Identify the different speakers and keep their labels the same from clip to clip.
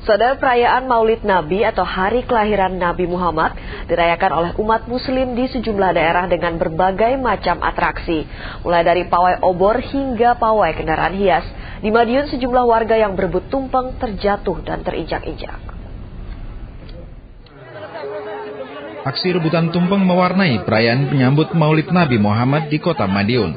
Speaker 1: Saudara, perayaan Maulid Nabi atau Hari Kelahiran Nabi Muhammad dirayakan oleh umat muslim di sejumlah daerah dengan berbagai macam atraksi. Mulai dari pawai obor hingga pawai kendaraan hias. Di Madiun sejumlah warga yang berebut tumpeng terjatuh dan terinjak-injak.
Speaker 2: Aksi rebutan tumpeng mewarnai perayaan penyambut Maulid Nabi Muhammad di kota Madiun.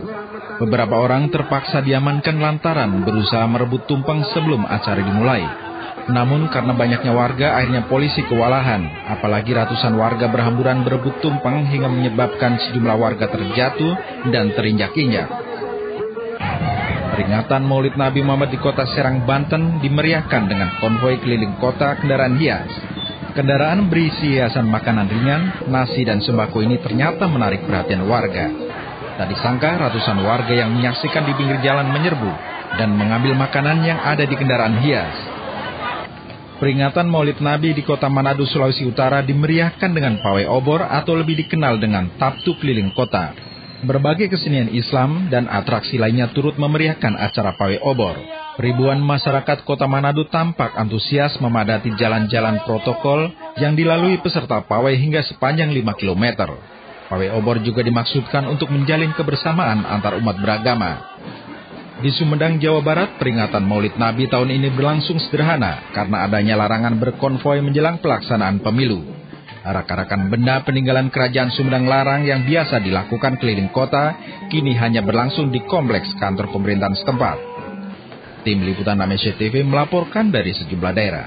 Speaker 2: Beberapa orang terpaksa diamankan lantaran berusaha merebut tumpeng sebelum acara dimulai. Namun karena banyaknya warga, akhirnya polisi kewalahan. Apalagi ratusan warga berhamburan berebut tumpeng hingga menyebabkan sejumlah warga terjatuh dan terinjak-injak. Peringatan Maulid Nabi Muhammad di kota Serang, Banten dimeriahkan dengan konvoi keliling kota kendaraan hias. Kendaraan berisi hiasan makanan ringan, nasi dan sembako ini ternyata menarik perhatian warga. Tak disangka ratusan warga yang menyaksikan di pinggir jalan menyerbu dan mengambil makanan yang ada di kendaraan hias. Peringatan Maulid Nabi di kota Manado, Sulawesi Utara dimeriahkan dengan pawai obor atau lebih dikenal dengan tabtu keliling kota. Berbagai kesenian Islam dan atraksi lainnya turut memeriahkan acara pawai obor. Ribuan masyarakat kota Manado tampak antusias memadati jalan-jalan protokol yang dilalui peserta pawai hingga sepanjang 5 km. Pawai obor juga dimaksudkan untuk menjalin kebersamaan antar umat beragama. Di Sumedang, Jawa Barat, peringatan Maulid Nabi tahun ini berlangsung sederhana karena adanya larangan berkonvoi menjelang pelaksanaan pemilu. Arak-arakan benda peninggalan kerajaan Sumedang Larang yang biasa dilakukan keliling kota kini hanya berlangsung di kompleks kantor pemerintahan setempat. Tim Liputan Amnesia TV melaporkan dari sejumlah daerah.